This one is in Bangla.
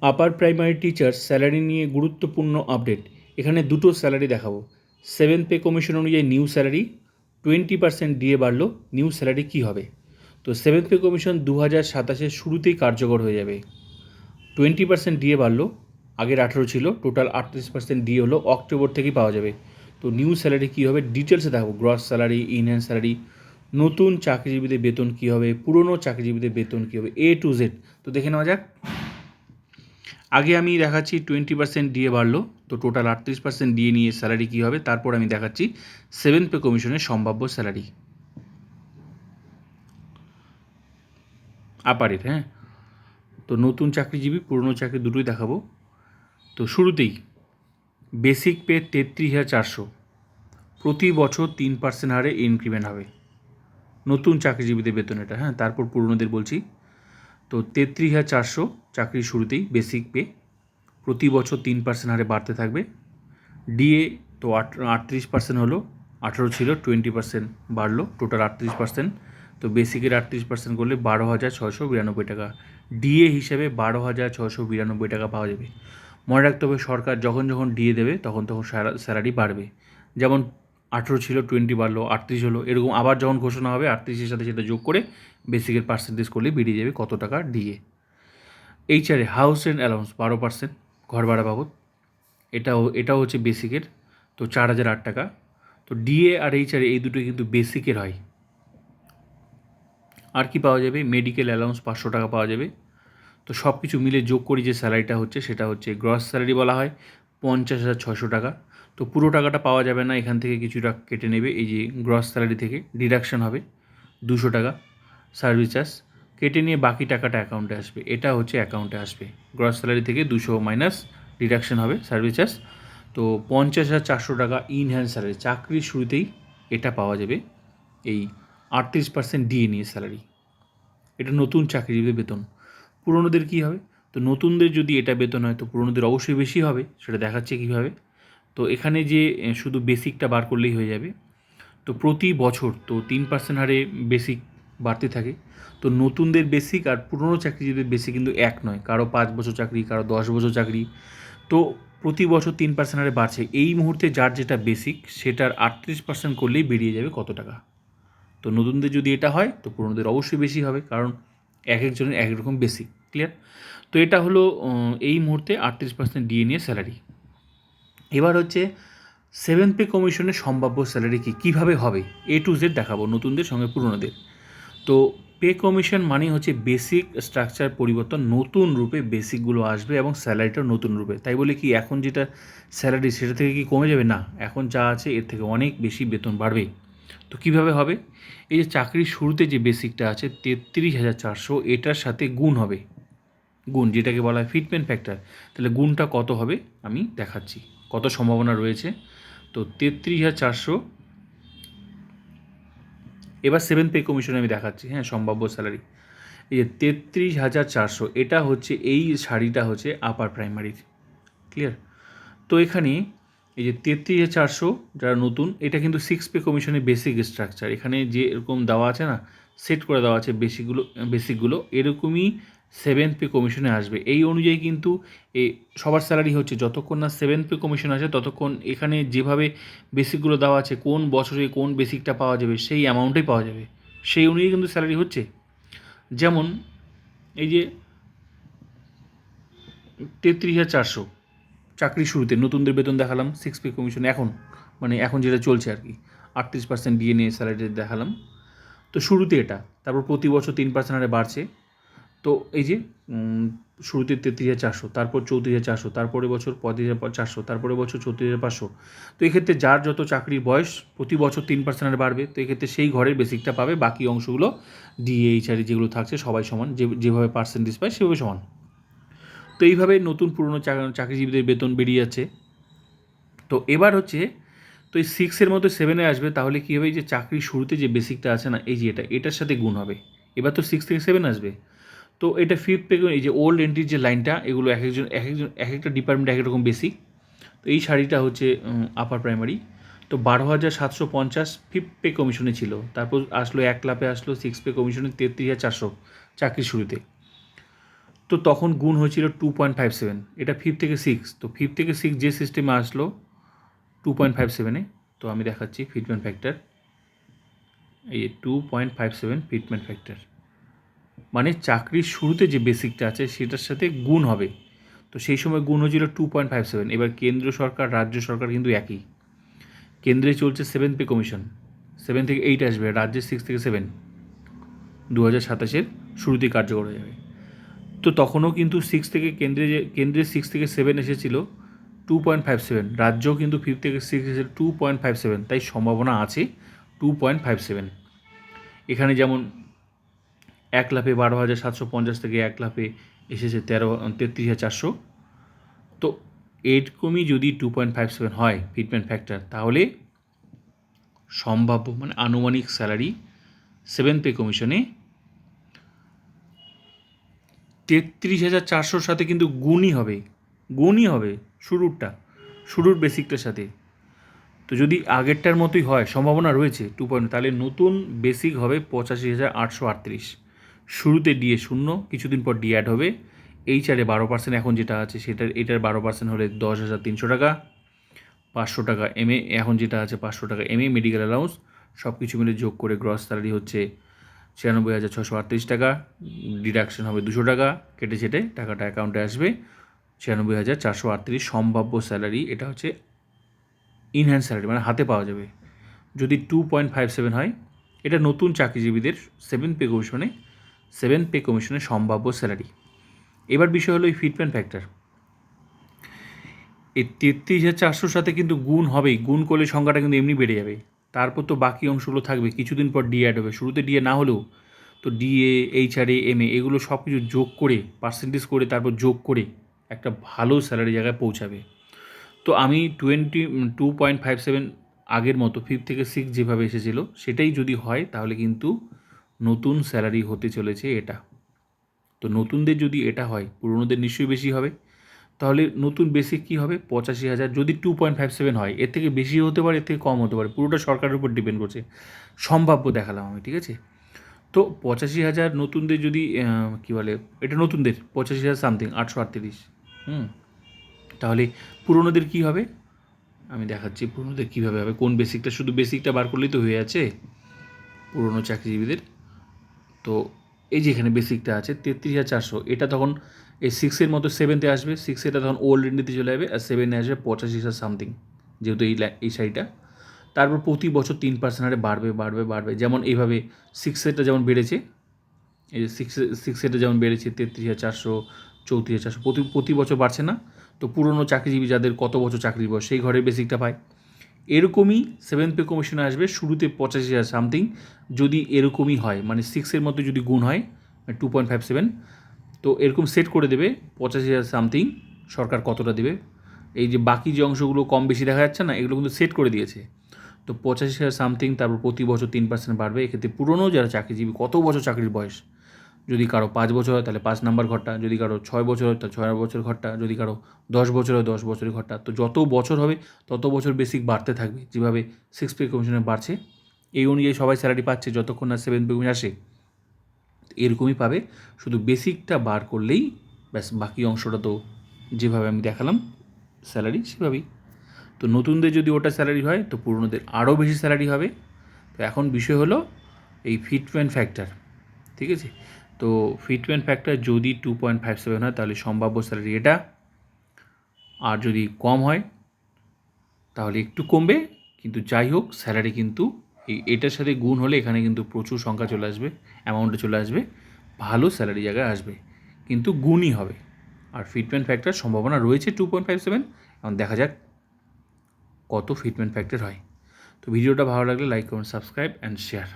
আপার প্রাইমারি টিচার স্যালারি নিয়ে গুরুত্বপূর্ণ আপডেট। এখানে দুটো স্যালারি দেখাবো। 7th পে কমিশন অনুযায়ী নিউ স্যালারি 20% ডিএ বাড়লো, নিউ স্যালারি কী হবে? তো 7th পে কমিশন 2027-এর শুরুতেই কার্যকর হয়ে যাবে। 20% ডিএ বাড়লো, আগের 18 ছিল, টোটাল 38% ডিএ হলো, অক্টোবর থেকেই পাওয়া যাবে। তো নিউ স্যালারি কী হবে ডিটেলসে দেখাবো। গ্রস স্যালারি, ইনহ্যান্স স্যালারি, নতুন চাকরিজীবীদের বেতন কী হবে, পুরনো চাকরিজীবীদের বেতন কী হবে, A to Z। তো দেখে নেওয়া যাক। আগে আমি দেখাচ্ছি 20% ডিএ বাড়লো, তো টোটাল 38% ডিএ নিয়ে স্যালারি কী হবে, তারপর আমি দেখাচ্ছি 7th পে কমিশনের সম্ভাব্য স্যালারি আপারের। হ্যাঁ, তো নতুন চাকরিজীবী পুরনো চাকরি দুটোই দেখাবো। তো শুরুতেই বেসিক পে 33,400, প্রতি বছর 3% হারে ইনক্রিমেন্ট হবে নতুন চাকরিজীবীদের বেতন এটা। হ্যাঁ, তারপর পুরনোদের বলছি। তো 33,400 চাকরির শুরুতেই বেসিক পে, প্রতি বছর 3% হারে বাড়তে থাকবে। ডিএ তো 38% হলো, 18 ছিল, 20% বাড়লো, টোটাল 38%। তো বেসিকের 38% করলে 12,692 টাকা, ডিএ হিসেবে 12,692 টাকা পাওয়া যাবে। মনে রাখতে হবে সরকার যখন যখন ডিএ দেবে তখন তখন স্যালারি বাড়বে। যেমন 18 ছিল, 20 বাড়লো, 38 হলো, এরকম আবার যখন ঘোষণা হবে 38-এর সাথে সেটা যোগ করে বেসিকের পার্সেন্টেজ করলে বেরিয়ে যাবে কত টাকা ডিএ। এইচআরে হাউস রেন্ট অ্যালাউন্স 12%, ঘর ভাড়া বাবদ, এটাও হচ্ছে বেসিকের, তো 4,008 টাকা। তো ডিএ আর এইচআর এই দুটো কিন্তু বেসিকের হয়। আর কি পাওয়া যাবে, মেডিকেল অ্যালাউন্স 500 টাকা পাওয়া যাবে। তো সব কিছু মিলে যোগ করি যে স্যালারিটা হচ্ছে সেটা হচ্ছে গ্রস স্যালারি বলা হয় 50,600 টাকা। তো পুরো টাকাটা পাওয়া যাবে না, এখান থেকে কিছুটা কেটে নেবে, এই যে গ্রস স্যালারি থেকে ডিডাকশন হবে 200 টাকা সার্ভিস চার্জ, কেটে নিয়ে বাকি টাকাটা অ্যাকাউন্টে আসবে। এটা হচ্ছে অ্যাকাউন্টে আসবে, গ্রস স্যালারি থেকে 200 মাইনাস ডিডাকশন হবে সার্ভিস চার্জ। তো 50,400 টাকা ইনহ্যান্ড স্যালারি, চাকরির শুরুতেই এটা পাওয়া যাবে, এই 38% ডিএ নিয়ে স্যালারি। এটা নতুন চাকরিজীবীদের বেতন। পুরনোদের কী হবে? তো নতুনদের যদি এটা বেতন হয় তো পুরনোদের অবশ্যই বেশি হবে, সেটা দেখাচ্ছে কীভাবে। তো এখানে যে শুধু বেসিকটা বার করলেই হয়ে যাবে। তো প্রতি বছর তো 3% হারে বেসিক বাড়তে থাকে। তো নতুনদের বেসিক আর পুরনো চাকরিজীবীদের বেসিক কিন্তু এক নয়, কারো 5 বছর চাকরি, কারো 10 বছর চাকরি। তো প্রতি বছর 3% হারে বাড়ছে। এই মুহূর্তে যার যেটা বেসিক সেটার 38% করলেই বেরিয়ে যাবে কত টাকা। তো নতুনদের যদি এটা হয় তো পুরনোদের অবশ্যই বেশি হবে, কারণ এক একজনের এক এক রকম বেসিক। ক্লিয়ার? তো এটা হলো এই মুহূর্তে 38% ডিএ নিয়ে স্যালারি। এবার হচ্ছে 7th পে কমিশনের সম্ভাব্য স্যালারি কীভাবে হবে, A to Z দেখাবো নতুনদের সঙ্গে পুরনোদের। তো পে কমিশন মানে হচ্ছে বেসিক স্ট্রাকচার পরিবর্তন, নতুন রূপে বেসিকগুলো আসবে এবং স্যালারিটাও নতুন রূপে। তাই বলে কি এখন যেটা স্যালারি সেটা থেকে কি কমে যাবে? না, এখন যা আছে এর থেকে অনেক বেশি বেতন বাড়বে। তো কীভাবে হবে? এই যে চাকরির শুরুতে যে বেসিকটা আছে 33,400, এটার সাথে গুণ হবে, গুণ যেটাকে বলা হয় ফিটমেন্ট ফ্যাক্টর। তাহলে গুণটা কত হবে আমি দেখাচ্ছি, কত সম্ভাবনা রয়েছে। তো 33,400, এবার 7th পে কমিশনে আমি দেখাচ্ছি। হ্যাঁ, সম্ভাব্য স্যালারি এই যে 33,400, এটা হচ্ছে এই শাড়িটা হচ্ছে আপার প্রাইমারির। ক্লিয়ার? তো এখানে এই যে 33,400 যারা নতুন, এটা কিন্তু 6th পে কমিশনের বেসিক স্ট্রাকচার। এখানে যে এরকম দেওয়া আছে না, সেট করে দেওয়া আছে বেসিকগুলো এরকমই 7th পে কমিশনে আসবে। এই অনুযায়ী কিন্তু এই সবার স্যালারি হচ্ছে, যতক্ষণ না 7th পে কমিশন আসে ততক্ষণ এখানে যেভাবে বেসিকগুলো দেওয়া আছে কোন বছরে কোন বেসিকটা পাওয়া যাবে সেই অ্যামাউন্টেই পাওয়া যাবে, সেই অনুযায়ী কিন্তু স্যালারি হচ্ছে। যেমন এই যে 33,400 চাকরির শুরুতে নতুনদের বেতন দেখালাম, 6th পে কমিশন এখন মানে এখন যেটা চলছে আর কি, 38% ডিএ নিয়ে স্যালারি দেখালাম। তো শুরুতে এটা, তারপর প্রতি বছর 3% হারে বাড়ছে। তো এই যে শুরুতে 33,400, তারপর 34,400, তারপরে বছর 35,400, তারপরে বছর 34,500। তো এক্ষেত্রে যার যত চাকরির বয়স প্রতি বছর 3% হারে বাড়বে, তো এক্ষেত্রে সেই ঘরের বেসিকটা পাবে, বাকি অংশগুলো ডিএইচআরই যেগুলো থাকছে সবাই সমান, যেভাবে পার্সেন্টেজ পায় সেভাবে সমান। তো এইভাবে নতুন পুরনো চাকরিজীবীদের বেতন বেরিয়ে যাচ্ছে। তো এবার হচ্ছে, তো এই 6-এর মধ্যে 7-এ আসবে, তাহলে কী হবে, যে চাকরির শুরুতে যে বেসিকটা আছে না, এই যে এটার সাথে গুণ হবে। এবার তো 6 থেকে 7 আসবে। তো এটা 5th পে, এই যে ওল্ড এন্ট্রির যে লাইনটা, এগুলো এক একটা ডিপার্টমেন্ট এক রকম বেসিক। তো এই শাড়িটা হচ্ছে আপার প্রাইমারি। তো 12,750 5th পে কমিশনে ছিল, তারপর আসলো 1 লাফে আসলো 6th পে কমিশনে 33,400 চাকরির শুরুতে। তো তখন গুণ হয়েছিল 2.57, এটা 5 থেকে 6, তো 5 থেকে 6 যে সিস্টেমে আসলো 2.57-এ, তো আমি দেখাচ্ছি ফিটমেন্ট ফ্যাক্টর, এই 2.57 ফিটমেন্ট ফ্যাক্টর, মানে চাকরির শুরুতে যে বেসিকটা আছে সেটার সাথে গুণ হবে। তো সেই সময় গুণ হয়েছিল 2.57। এবার কেন্দ্র সরকার রাজ্য সরকার কিন্তু একই, কেন্দ্রে চলছে 7 পে কমিশন, 7 থেকে 8 আসবে, রাজ্যে 6 থেকে 7, 2027-এর শুরুতেই কার্যকর হয়ে যাবে। তো তখনও কিন্তু 6 থেকে কেন্দ্রে 6 থেকে 7 এসেছিল 2.57, রাজ্যও কিন্তু 5 থেকে 6 এসেছিল 2.57, তাই সম্ভাবনা আছে 2.57। এখানে যেমন 1 লাফে 12,750 থেকে 1 লাফে এসেছে 33,400। তো এরকমই যদি 2.57 হয় ফিটমেন্ট ফ্যাক্টর, তাহলে সম্ভাব্য মানে আনুমানিক স্যালারি 7 পে কমিশনে 33,400-র সাথে কিন্তু গুণই হবে শুরুর বেসিকটার সাথে। তো যদি আগেরটার মতোই হয়, সম্ভাবনা রয়েছে 2, তাহলে নতুন বেসিক হবে 85,838। শুরুতে ডিএ 0, কিছুদিন পর ডি অ্যাড হবে, এইচআরে 12% এখন যেটা আছে এটার 12% হলে 10,300 টাকা, 500 টাকা এমএ, এখন যেটা আছে 500 টাকা এমএ, মেডিকেল অ্যালাউন্স সব কিছু মিলে যোগ করে গ্রস স্যালারি হচ্ছে 96,638 টাকা, ডিডাকশন হবে 200 টাকা, কেটে ছেটে টাকাটা অ্যাকাউন্টে আসবে 96,438 সম্ভাব্য স্যালারি। এটা হচ্ছে ইনহ্যান্ড স্যালারি, মানে হাতে পাওয়া যাবে যদি 2.57 হয়। এটা নতুন চাকরিজীবীদের 7 পে কমিশনে সম্ভাব্য স্যালারি। এবার বিষয় হলো এই ফিটমেন্ট ফ্যাক্টর, এই 33,400-র সাথে কিন্তু গুণ হবেই, গুণ করলে সংখ্যাটা কিন্তু এমনি বেড়ে যাবে। তারপর তো বাকি অংশগুলো থাকবে, কিছুদিন পর ডি অ্যাড হবে, শুরুতে ডিএ না হলেও তো ডিএ, এইচআরএ, এমএ এগুলো সব কিছু যোগ করে পার্সেন্টেজ করে তারপর যোগ করে একটা ভালো স্যালারি জায়গায় পৌঁছাবে। তো আমি 2.57 আগের মতো 5 থেকে 6 যেভাবে এসেছিল সেটাই যদি হয়, তাহলে কিন্তু নতুন স্যালারি হতে চলেছে এটা। তো নতুনদের যদি এটা হয়, পুরনোদের নিশ্চয়ই বেশি হবে। তাহলে নতুন বেসিক কী হবে 85,000, যদি 2.57 হয়, এর থেকে বেশি হতে পারে, এর থেকে কম হতে পারে, পুরোটা সরকারের উপর ডিপেন্ড করছে, সম্ভাব্য দেখালাম আমি, ঠিক আছে। তো 85,000 নতুনদের যদি কী বলে, এটা নতুনদের 85,000 সামথিং 838, তাহলে পুরনোদের কী হবে আমি দেখাচ্ছি, পুরনোদের কীভাবে হবে, কোন বেসিকটা, শুধু বেসিকটা বার করলেই তো হয়ে আছে পুরনো চাকরিজীবীদের। তো এই যে এখানে বেসিকটা আছে 33,400, এটা তখন এই 6-এর মতো 7-তে আসবে, 6 এটা তখন ওল্ড ইন্ডিতে চলে যাবে, আর 7-এ আসবে 85,000 সামথিং, যেহেতু এই সাইডটা। তারপর প্রতি বছর 3% হারে বাড়বে, যেমন এইভাবে 6-এরটা যেমন বেড়েছে, এই যে 6-এরটা যেমন বেড়েছে 33,400, 34,400, প্রতি বছর বাড়ছে না। তো পুরনো চাকরিজীবী যাদের কত বছর চাকরির বয়স, সেই ঘরের বেসিকটা পায়। এরকমই 7 পে কমিশনে আসবে শুরুতে 85,000 সামথিং, যদি এরকমই হয়, মানে 6-এর মতো যদি গুণ হয় 2.57, তো এরকম সেট করে দেবে 85,000 সামথিং, সরকার কতটা দেবে, এই যে বাকি যে অংশগুলো কম বেশি দেখা যাচ্ছে না, এগুলো কিন্তু সেট করে দিয়েছে। তো 85,000 সামথিং, তারপর প্রতি বছর 3% বাড়বে। এক্ষেত্রে পুরনো যারা চাকরিজীবী, কত বছর চাকরির বয়স, যদি কারো 5 বছর হয় তাহলে 5 নাম্বার ঘরটা, যদি কারো 6 বছর হয় তাহলে 6 বছর ঘরটা, যদি কারো 10 বছর হয় 10 বছরের ঘরটা। তো যত বছর হবে তত বছর বেসিক বাড়তে থাকবে, যেভাবে 6 পে কমিশনে বাড়ছে, এই অনুযায়ী সবাই স্যালারি পাচ্ছে যতক্ষণ না 7 পে কমিশন আসে, এরকমই পাবে। শুধু বেসিকটা বার করলেই ব্যাস, বাকি অংশটা তো যেভাবে আমি দেখালাম স্যালারি সেভাবেই। তো নতুনদের যদি ওটা স্যালারি হয়, তো পুরনোদের আরও বেশি স্যালারি হবে। তো এখন বিষয় হলো এই ফিটমেন্ট ফ্যাক্টর, ঠিক আছে। তো ফিটমেন্ট ফ্যাক্টর যদি 2.57 হয়, তাহলে সম্ভাব্য স্যালারি এটা, আর যদি কম হয় তাহলে একটু কমবে, কিন্তু যাই হোক স্যালারি কিন্তু এটার সাথে গুণ হলে এখানে কিন্তু প্রচুর সংখ্যা চলে আসবে, অ্যামাউন্টে চলে আসবে, ভালো স্যালারি জায়গায় আসবে, কিন্তু গুণই হবে। আর ফিটমেন্ট ফ্যাক্টর সম্ভাবনা রয়েছে 2.57, এখন দেখা যাক কত ফিটমেন্ট ফ্যাক্টর হয়। তো ভিডিওটা ভালো লাগলে লাইক করুন, সাবস্ক্রাইব অ্যান্ড শেয়ার।